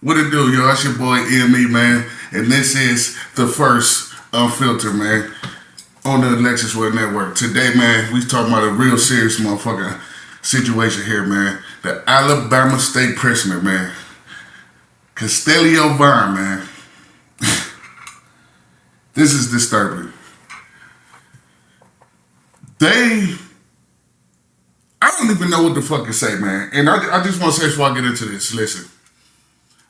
What it do, y'all? It's your boy EME, man. And this is the first Unfiltered, man, on the Alexis Web Network. Today, man, we talking about a real serious motherfucking situation here, man. The Alabama State prisoner, man. Castillo Vine, man. This is disturbing. I don't even know what the fuck to say, man. And I just want to say before I get into this, listen.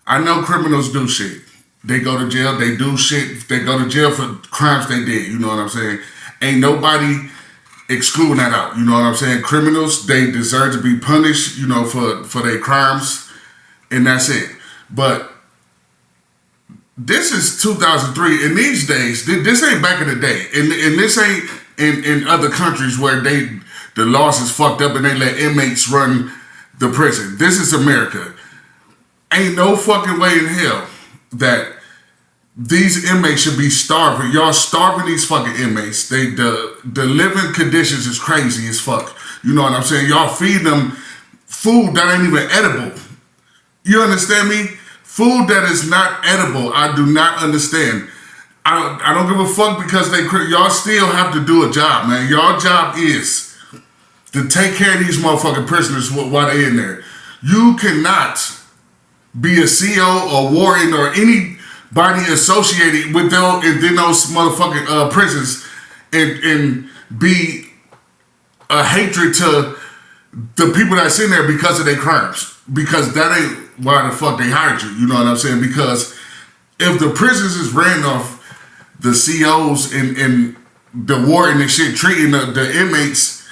I know criminals do shit. They go to jail, they do shit. They go to jail for crimes they did, you know what I'm saying? Ain't nobody excluding that out, you know what I'm saying? Criminals, they deserve to be punished, you know, for their crimes, and that's it. But this is 2003, and these days, this ain't back in the day. And this ain't in other countries where the laws is fucked up and they let inmates run the prison. This is America. Ain't no fucking way in hell that these inmates should be starving. Y'all starving these fucking inmates. The living conditions is crazy as fuck. You know what I'm saying? Y'all feed them food that ain't even edible. You understand me? Food that is not edible, I do not understand. I don't give a fuck because y'all still have to do a job, man. Y'all job is to take care of these motherfucking prisoners while they're in there. You cannot be a CO or warden or anybody associated with those motherfucking prisons and be a hatred to the people that's in there because of their crimes. Because that ain't why the fuck they hired you. You know what I'm saying? Because if the prisons is ran off the COs and the warden and shit treating the inmates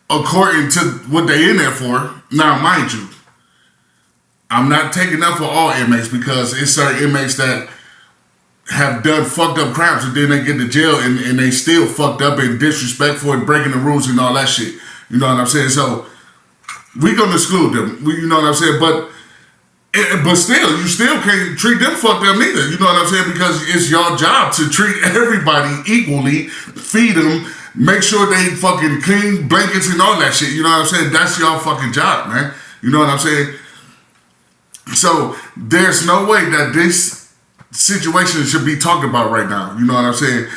according to what they in there for, now mind you, I'm not taking up for all inmates because it's certain inmates that have done fucked up crimes and then they get to jail and they still fucked up and disrespectful and breaking the rules and all that shit. You know what I'm saying? So we gonna exclude them. You know what I'm saying? But still, you still can't treat them fucked up neither. You know what I'm saying? Because it's your job to treat everybody equally, feed them, make sure they fucking clean blankets and all that shit. You know what I'm saying? That's your fucking job, man. You know what I'm saying? So there's no way that this situation should be talked about right now. You know what I'm saying?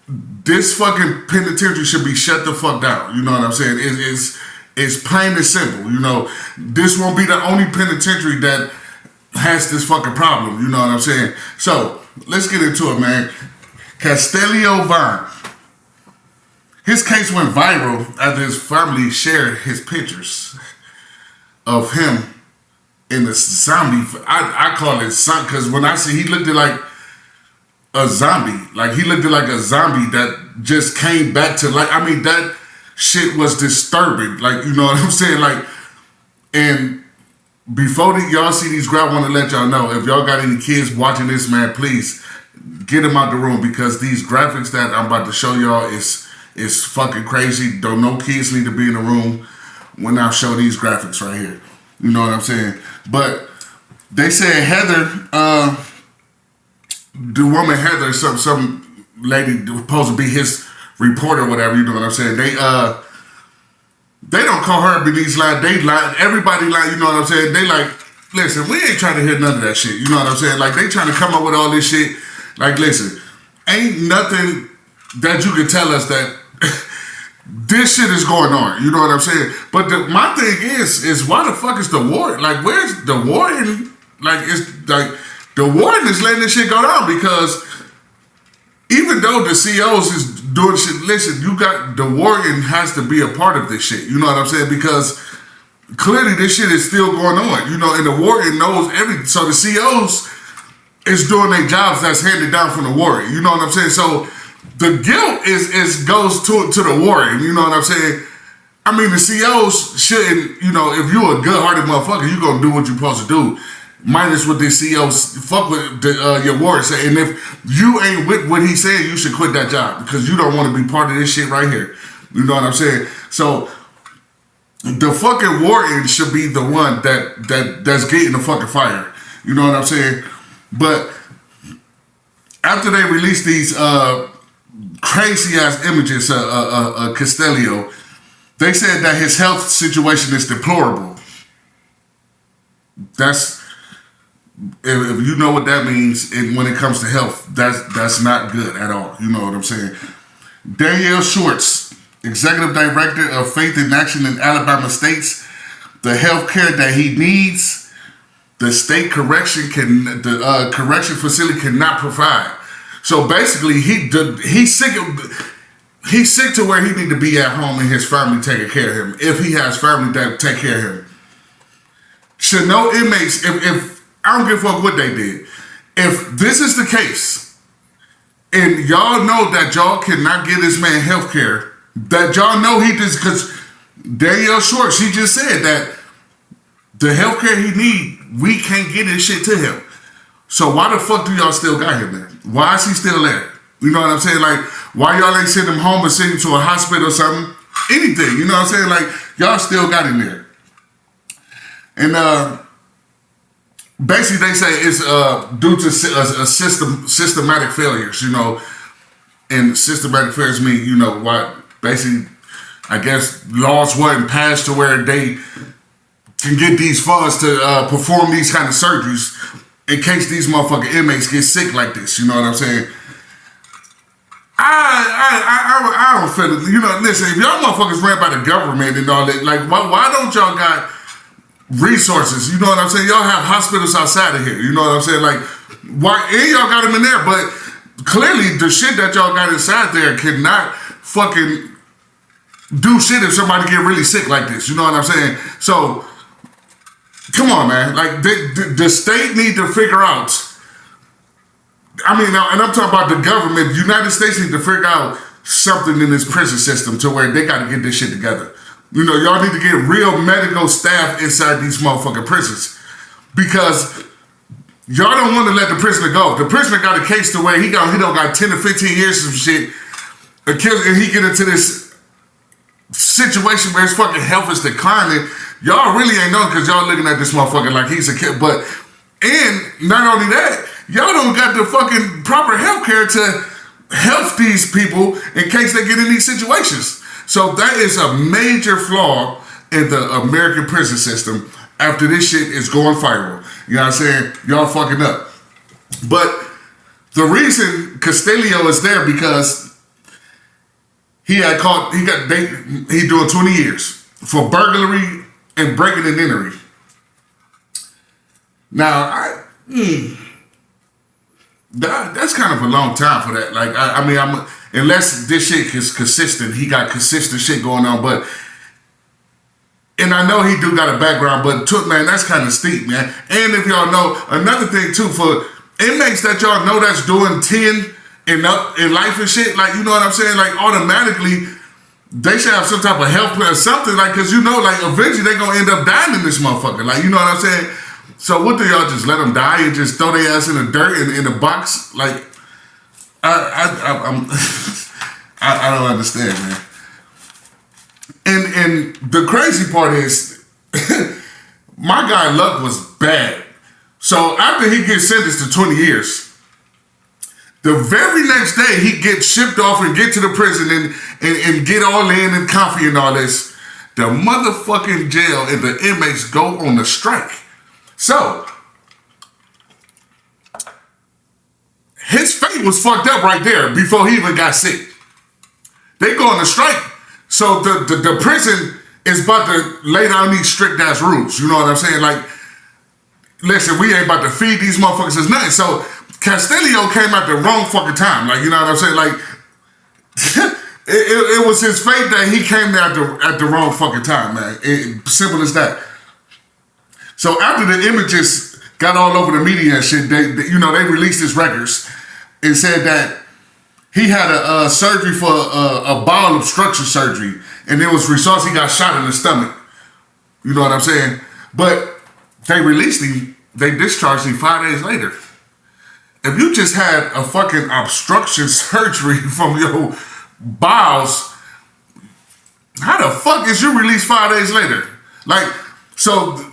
This fucking penitentiary should be shut the fuck down. You know what I'm saying? It's plain and simple. You know, this won't be the only penitentiary that has this fucking problem. You know what I'm saying? So let's get into it, man. Castillo Vine. His case went viral after his family shared his pictures of him in the zombie. I call it zombie because when I see he looked like a zombie. Like he looked like a zombie that just came back to life. I mean, that shit was disturbing. Like, you know what I'm saying? Like, and before y'all see these graphics, I want to let y'all know, if y'all got any kids watching this, man, please get them out the room because these graphics that I'm about to show y'all is fucking crazy. Don't no kids need to be in the room when I show these graphics right here. You know what I'm saying? But they said Heather, the woman Heather, some lady supposed to be his reporter or whatever, you know what I'm saying? They don't call her Benice line, they lie, everybody lie, you know what I'm saying? They like, listen, we ain't trying to hear none of that shit, you know what I'm saying? Like, they trying to come up with all this shit. Like, listen, ain't nothing that you can tell us that this shit is going on, you know what I'm saying? But my thing is why the fuck is the warden? Like, where's the warden? Like, it's like, the warden is letting this shit go down because even though the COs is doing shit, listen, the warden has to be a part of this shit, you know what I'm saying? Because clearly this shit is still going on, you know, and the warden knows everything. So the COs is doing their jobs that's handed down from the warden, you know what I'm saying? So the guilt goes to the warden, you know what I'm saying? I mean, the COs shouldn't, you know, if you a good-hearted motherfucker, you gonna do what you supposed to do. Minus what the COs fuck with your warden say. And if you ain't with what he's saying, you should quit that job because you don't want to be part of this shit right here. You know what I'm saying? So the fucking warden should be the one that's getting the fucking fire. You know what I'm saying? But after they released these crazy ass images of Castillo, they said that his health situation is deplorable. That's If you know what that means, when it comes to health, that's not good at all. You know what I'm saying? Danielle Schwartz, Executive Director of Faith in Action in Alabama, states the health care that he needs, the state correction correction facility cannot provide. So basically, he's sick to where he need to be at home and his family taking care of him. If he has family that take care of him, should no inmates, if I don't give a fuck what they did, if this is the case, and y'all know that y'all cannot give this man health care, that y'all know he just, because Danielle Short, she just said that the health care he need, we can't get this shit to him. So why the fuck do y'all still got him there? Why is he still there? You know what I'm saying? Like, why y'all ain't send him home or send him to a hospital or something? Anything, you know what I'm saying? Like, y'all still got him there. And basically they say it's due to systematic failures, you know. And systematic failures mean, you know, what basically, I guess laws weren't passed to where they can get these funds to perform these kind of surgeries in case these motherfucking inmates get sick like this. You know what I'm saying? I don't feel it. You know, listen, if y'all motherfuckers ran by the government and all that, like, why don't y'all got resources? You know what I'm saying? Y'all have hospitals outside of here. You know what I'm saying? Like, why? And y'all got them in there, but clearly the shit that y'all got inside there cannot fucking do shit if somebody get really sick like this. You know what I'm saying? So, come on, man. Like, the state need to figure out. I mean, and I'm talking about the government. The United States need to figure out something in this prison system to where they got to get this shit together. You know, y'all need to get real medical staff inside these motherfucking prisons, because y'all don't want to let the prisoner go. The prisoner got a case to where he don't got 10 to 15 years of shit, and he get into this situation where his fucking health is declining. Y'all really ain't know, because y'all looking at this motherfucker like he's a kid. But, and not only that, y'all don't got the fucking proper health care to help these people in case they get in these situations. So that is a major flaw in the American prison system after this shit is going viral. You know what I'm saying? Y'all fucking up. But the reason Castillo is there because he doing 20 years for burglary and breaking and entering. Now, that's kind of a long time for that. Like, I mean, unless this shit is consistent, he got consistent shit going on. But, and I know he do got a background, but man, that's kind of steep, man. And if y'all know, another thing too, for inmates that y'all know that's doing 10 and up in life and shit, like, you know what I'm saying? Like, automatically, they should have some type of health plan or something, like, because you know, like, eventually they gonna end up dying in this motherfucker. Like, you know what I'm saying? So what do y'all just let them die and just throw their ass in the dirt in the box? Like, I don't understand, man. And the crazy part is, my guy Luck was bad. So after he gets sentenced to 20 years, the very next day he gets shipped off and get to the prison and get all in and comfy and all this. The motherfucking jail and the inmates go on the strike. So, his fate was fucked up right there before he even got sick. They go on a strike. So the prison is about to lay down these strict ass rules. You know what I'm saying? Like, listen, we ain't about to feed these motherfuckers as nothing. So Castillo came at the wrong fucking time. Like, you know what I'm saying? Like, it was his fate that he came there at the wrong fucking time, man. Simple as that. So after the images got all over the media and shit, they released his records and said that he had a surgery for a bowel obstruction surgery, and it was results he got shot in the stomach. You know what I'm saying? But they released him, they discharged him 5 days later. If you just had a fucking obstruction surgery from your bowels, how the fuck is you released 5 days later? Like, so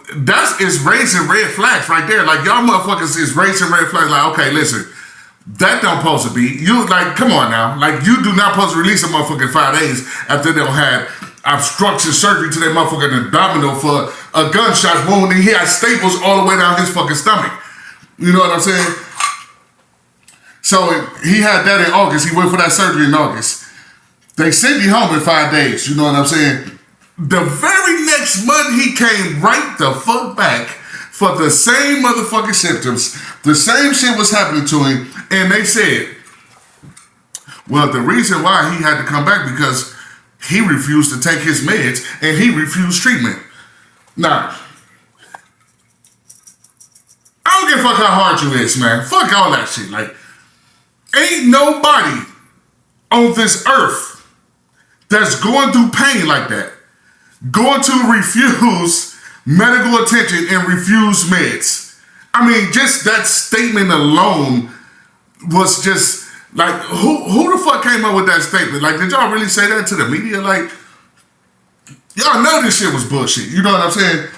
is raising red flags right there. Like, y'all motherfuckers is raising red flags. Like, okay, listen, that don't supposed to be. You, like, come on now. Like, you do not supposed to release a motherfucker 5 days after they don't had obstruction surgery to their motherfucking abdominal for a gunshot wound, and he had staples all the way down his fucking stomach. You know what I'm saying? So he had that in August. He went for that surgery in August. They sent him home in 5 days. You know what I'm saying? The very next month, he came right the fuck back for the same motherfucking symptoms. The same shit was happening to him. And they said, well, the reason why he had to come back because he refused to take his meds and he refused treatment. Now, I don't give a fuck how hard you is, man. Fuck all that shit. Like, ain't nobody on this earth that's going through pain like that, going to refuse medical attention and refuse meds. I mean, just that statement alone was just like, who the fuck came up with that statement? Like, did y'all really say that to the media? Like, y'all know this shit was bullshit. You know what I'm saying?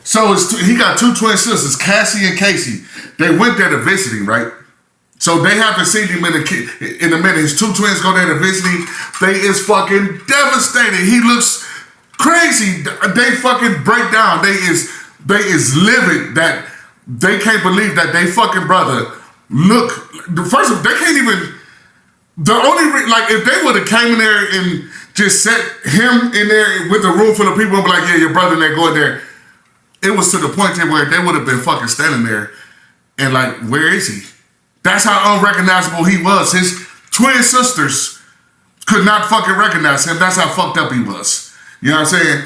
So he got 2 twin sisters, Cassie and Casey. They went there to visit him, right? So they haven't seen him in a minute. His 2 twins go there to visit him. They is fucking devastated. He looks crazy. They fucking break down. They is livid that they can't believe that they fucking brother look. First of all, they can't even. The only like if they would have came in there and just set him in there with a room full of people and be like, yeah, your brother, and they go in there. It was to the point where they would have been fucking standing there and like, where is he? That's how unrecognizable he was. His twin sisters could not fucking recognize him. That's how fucked up he was. You know what I'm saying?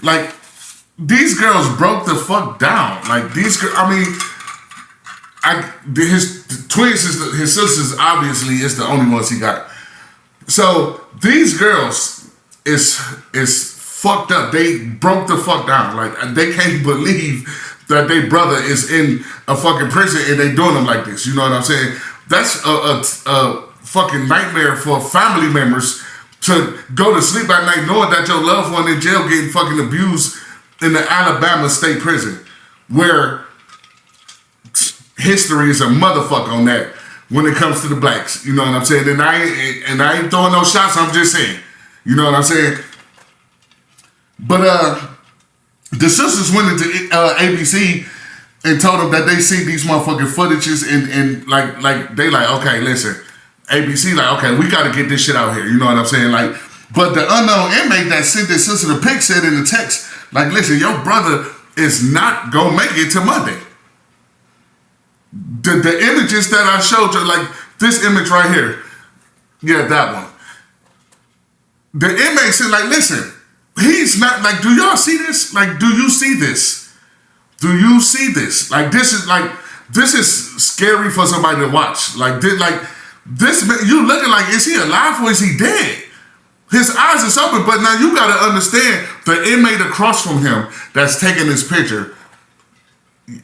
Like, these girls broke the fuck down. Like, these girls, I mean, his twin sisters, his sisters obviously is the only ones he got. So these girls is fucked up. They broke the fuck down. Like, they can't believe that their brother is in a fucking prison and they doing them like this. You know what I'm saying? That's a fucking nightmare for family members to go to sleep at night knowing that your loved one in jail getting fucking abused in the Alabama state prison, where history is a motherfucker on that when it comes to the blacks. You know what I'm saying? And I ain't throwing no shots. I'm just saying. You know what I'm saying? But the sisters went into ABC and told them that they see these motherfucking footages and like they like, okay, listen, ABC like, okay, we got to get this shit out here. You know what I'm saying? Like, but the unknown inmate that sent this sister the pic said in the text, like, listen, your brother is not gonna make it to Monday. The images that I showed you, like this image right here, yeah, that one. The inmate said, like, listen, he's not, like, do y'all see this? Like, do you see this? Do you see this? Like, this is scary for somebody to watch. Like this, you looking like, is he alive or is he dead? His eyes is open, but now you gotta understand the inmate across from him that's taking this picture.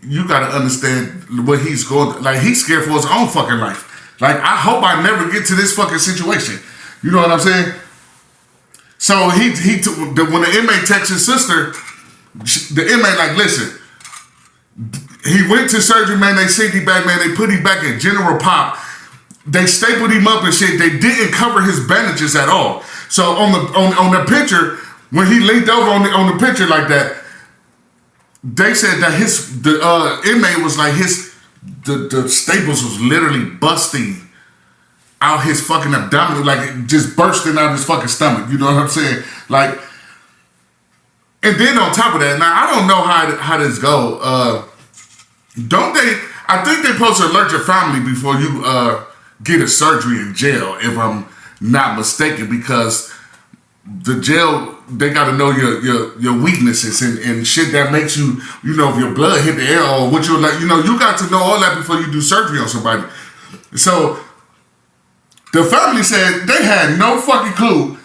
You gotta understand what he's going through. Like, he's scared for his own fucking life. Like, I hope I never get to this fucking situation. You know what I'm saying? So when the inmate texts his sister, the inmate like, listen, he went to surgery, man. They sent him back, man. They put him back in general pop. They stapled him up and shit. They didn't cover his bandages at all. So on the picture, when he leaned over on the picture like that, they said that the inmate was like the staples was literally busting out his fucking abdomen, like just bursting out his fucking stomach. You know what I'm saying? Like, and then on top of that, now I don't know how this go. Don't they? I think they're supposed to alert your family before you get a surgery in jail, if I'm not mistaken, because the jail, they got to know your weaknesses and shit that makes you, you know, if your blood hit the air or what you're like, you know, you got to know all that before you do surgery on somebody. So the family said they had no fucking clue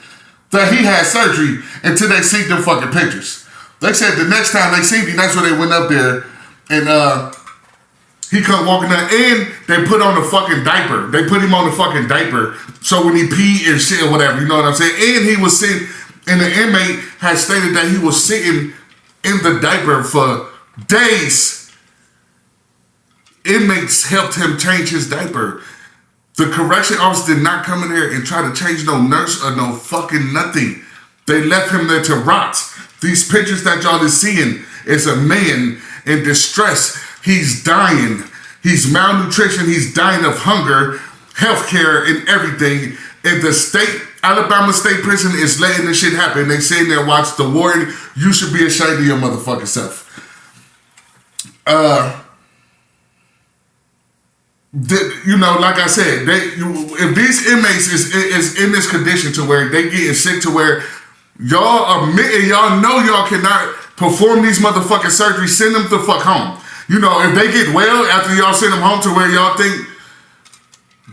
that he had surgery until they seen them fucking pictures. They said the next time they seen him, that's when they went up there and he come walking down and they put on a fucking diaper. They put him on the fucking diaper so when he pee and shit or whatever, you know what I'm saying? And he was sitting, and the inmate had stated that he was sitting in the diaper for days. Inmates helped him change his diaper. The correction officer did not come in there and try to change no nurse or no fucking nothing. They left him there to rot. These pictures that y'all is seeing is a man in distress. He's dying. He's malnutrition. He's dying of hunger, healthcare, and everything. And the Alabama State Prison is letting this shit happen. They sitting there watch the war. You should be ashamed of your motherfucking self. Like I said, if these inmates is in this condition to where they getting sick to where y'all admit and y'all know y'all cannot perform these motherfucking surgeries, send them the fuck home. If they get well after y'all send them home to where y'all think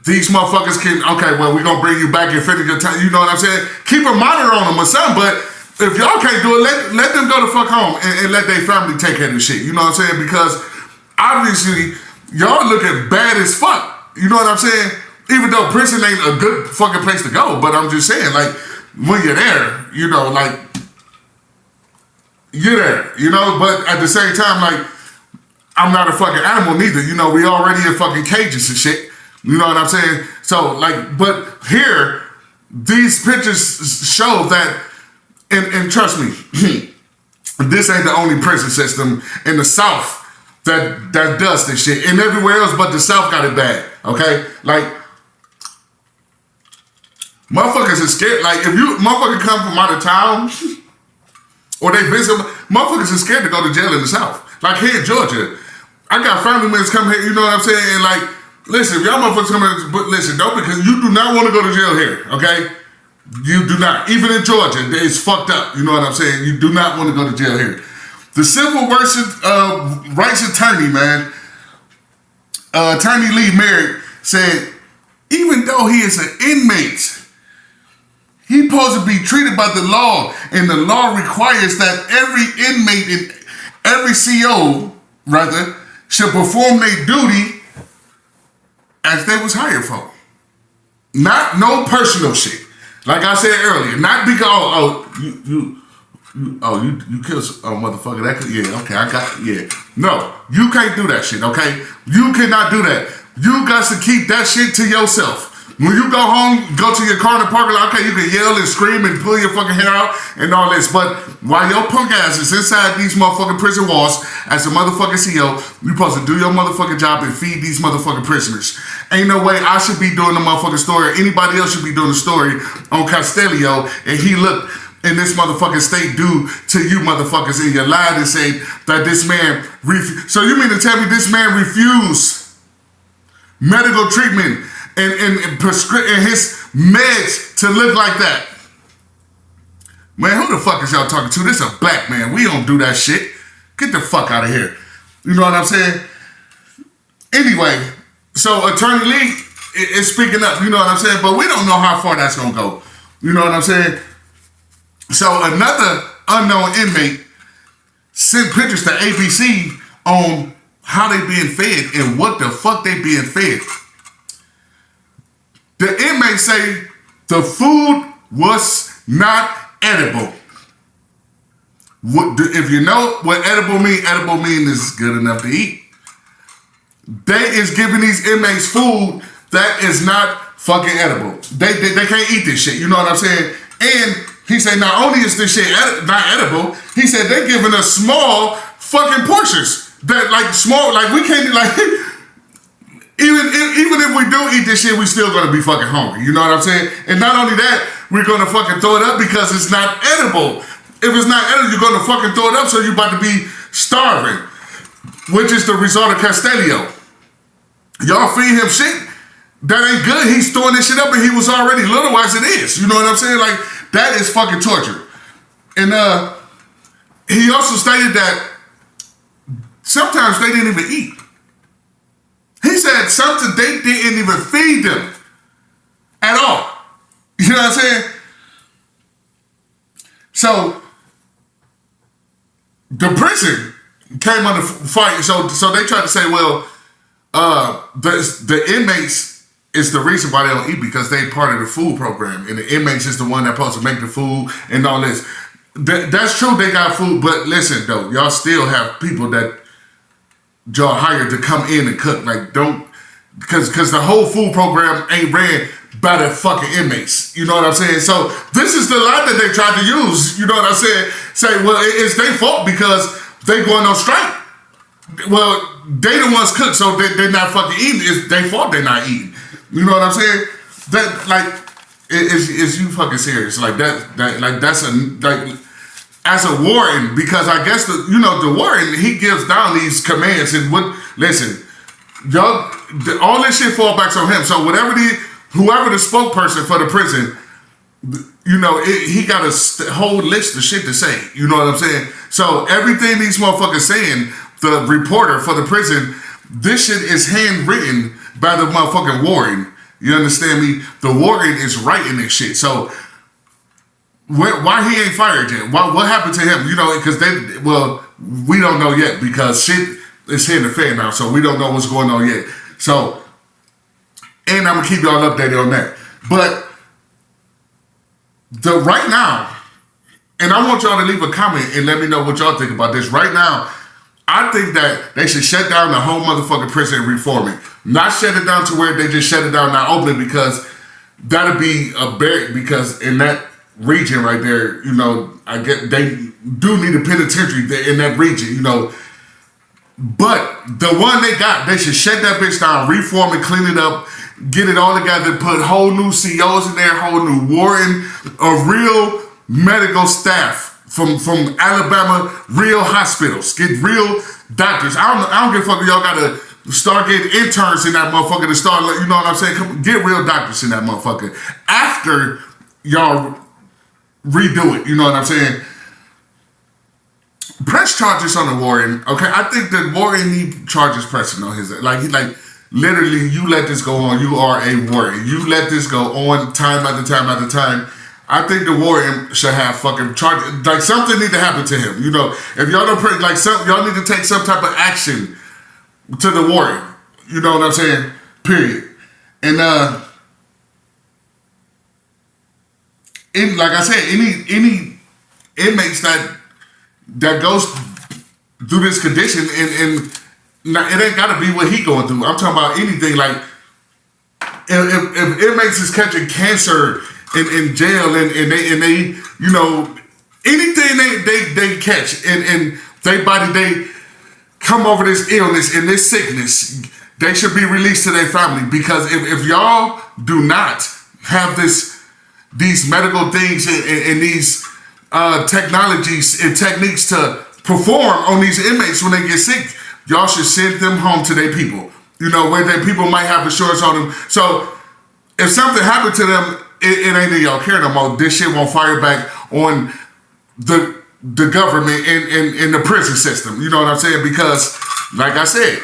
these motherfuckers can, okay, well, we're gonna bring you back and finish your time. You know what I'm saying? Keep a monitor on them or something, but if y'all can't do it, let them go the fuck home and let their family take care of this shit. You know what I'm saying? Because obviously, y'all looking bad as fuck. You know what I'm saying? Even though prison ain't a good fucking place to go, but I'm just saying, like, when you're there, you're there, but at the same time, like, I'm not a fucking animal neither. We already in fucking cages and shit. You know what I'm saying? So, like, but here, these pictures show that, and trust me, this ain't the only prison system in the South that does this shit. And everywhere else but the South got it bad, okay? Like, motherfuckers is scared. Like, if you motherfuckers come from out of town or they visit, motherfuckers is scared to go to jail in the South. Like here in Georgia, I got family members come here, you know what I'm saying? And like, listen, if y'all motherfuckers come here, but listen, don't, because you do not want to go to jail here, okay? You do not. Even in Georgia, it's fucked up. You know what I'm saying? You do not want to go to jail here. The civil rights attorney, man, Attorney Lee Merrick, said, even though he is an inmate, he's supposed to be treated by the law, and the law requires that every inmate and every CO, rather, should perform their duty as they was hired for. Not no personal shit. Like I said earlier, not because you killed a motherfucker. That could, yeah, okay, I got it, yeah. No, you can't do that shit, okay? You cannot do that. You got to keep that shit to yourself. When you go home, go to your car in the parking lot, okay, you can yell and scream and pull your fucking hair out and all this, but while your punk ass is inside these motherfucking prison walls as a motherfucking CO, you supposed to do your motherfucking job and feed these motherfucking prisoners. Ain't no way I should be doing the motherfucking story, or anybody else should be doing the story on Castellio, and he looked in this motherfucking state due to you motherfuckers, and you lied and say that this man so you mean to tell me this man refused medical treatment and his meds to look like that? Man, who the fuck is y'all talking to? This a black man. We don't do that shit. Get the fuck out of here. You know what I'm saying? Anyway, so Attorney Lee is speaking up, you know what I'm saying? But we don't know how far that's gonna go. You know what I'm saying? So another unknown inmate sent pictures to ABC on how they being fed and what the fuck they being fed. The inmates say the food was not edible. If you know what edible mean is good enough to eat. They is giving these inmates food that is not fucking edible. They can't eat this shit, you know what I'm saying? And he said not only is this shit not edible, he said they're giving us small fucking portions. That like small, like we can't like Even if we do eat this shit, we still gonna be fucking hungry. You know what I'm saying? And not only that, we're gonna fucking throw it up because it's not edible. If it's not edible, you're gonna fucking throw it up, so you're about to be starving. Which is the result of Castellio. Y'all feed him shit that ain't good. He's throwing this shit up and he was already little as it is. You know what I'm saying? Like, that is fucking torture. And he also stated that sometimes they didn't even eat. He said something they didn't even feed them at all. You know what I'm saying? So the prison came under fire. So they tried to say, well, the inmates is the reason why they don't eat because they part of the food program, and the inmates is the one that's supposed to make the food and all this. That's true. They got food, but listen though, y'all still have people that y'all hired to come in and cook. Like, don't, because the whole food program ain't ran by the fucking inmates. You know what I'm saying? So this is the lie that they tried to use. You know what I'm saying? Say, well, it's their fault because they going on strike. Well, they the ones cook, so they're not fucking eating. It's their fault they're not eating. You know what I'm saying? That like, is you fucking serious? Like that's a like as a warden, because I guess the warden, he gives down these commands and listen, y'all, all this shit fall back on him. So whoever the spokesperson for the prison, he got a whole list of shit to say. You know what I'm saying? So everything these motherfuckers saying, the reporter for the prison, this shit is handwritten by the motherfucking warden. You understand me? The warden is writing this shit. So why he ain't fired yet? What happened to him? Because we don't know yet, because shit is hitting the fan now. So we don't know what's going on yet. So, and I'm gonna keep y'all updated on that. But right now, and I want y'all to leave a comment and let me know what y'all think about this. Right now, I think that they should shut down the whole motherfucking prison and reform it. Not shut it down to where they just shut it down, not open it, because that'll be a bear. Because in that region right there, I get they do need a penitentiary in that region, But the one they got, they should shut that bitch down, reform it, clean it up, get it all together, put whole new CEOs in there, whole new warden, a real medical staff from Alabama, real hospitals, get real doctors. I don't give a fuck if y'all gotta start getting interns in that motherfucker to start, you know what I'm saying? Get real doctors in that motherfucker after y'all redo it, you know what I'm saying? Press charges on the warden, okay? I think the warden need charges pressing on his, literally, you let this go on, you are a warden. You let this go on time after time after time. I think the warden should have fucking charges. Like, something need to happen to him, If y'all don't pray, y'all need to take some type of action to the warden. You know what I'm saying? Period. And, like I said, any inmates that goes through this condition, and it ain't gotta be what he going through. I'm talking about anything. Like, if inmates is catching cancer in jail, and they anything they catch in their body, they come over this illness and this sickness, they should be released to their family. Because if y'all do not have these medical things and these technologies and techniques to perform on these inmates when they get sick, y'all should send them home to their people. Where their people might have insurance on them. So if something happened to them, it ain't in y'all care no more. This shit won't fire back on the government and the prison system. You know what I'm saying? Because, like I said,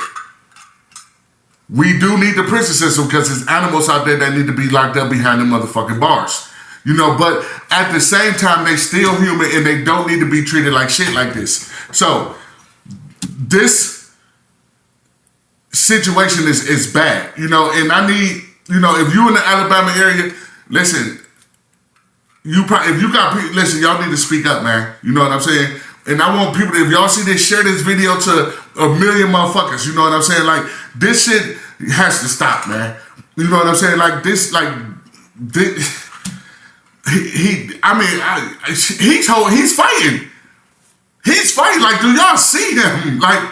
we do need the prison system, because there's animals out there that need to be locked up behind the motherfucking bars. But at the same time, they still human and they don't need to be treated like shit like this. So this situation is bad, and I need, if you in the Alabama area, listen, if you got people, listen, y'all need to speak up, man. You know what I'm saying? And I want people to, if y'all see this, share this video to 1 million motherfuckers. You know what I'm saying? Like, this shit has to stop, man. You know what I'm saying? Like, this, he's fighting. He's fighting. Like, do y'all see him? Like,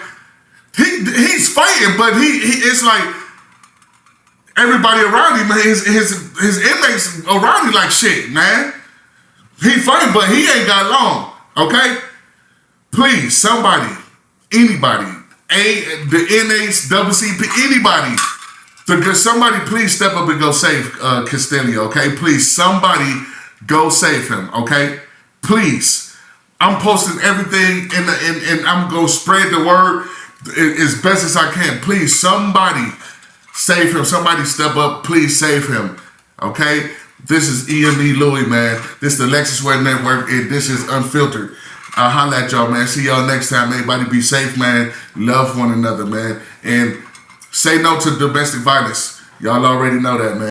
he's fighting, but it's like everybody around him, his inmates around him, like, shit, man. He fighting, but he ain't got long. Okay? Please, somebody, anybody, the NAACP, anybody. Somebody please step up and go save Castillo, okay? Please, somebody go save him, okay? Please. I'm posting everything and I'm going to spread the word as best as I can. Please, somebody save him. Somebody step up. Please save him, okay? This is EME Louis, man. This is the Lexus Web Network, and this is Unfiltered. I'll holla at y'all, man. See y'all next time. Everybody be safe, man. Love one another, man. And say no to domestic violence. Y'all already know that, man.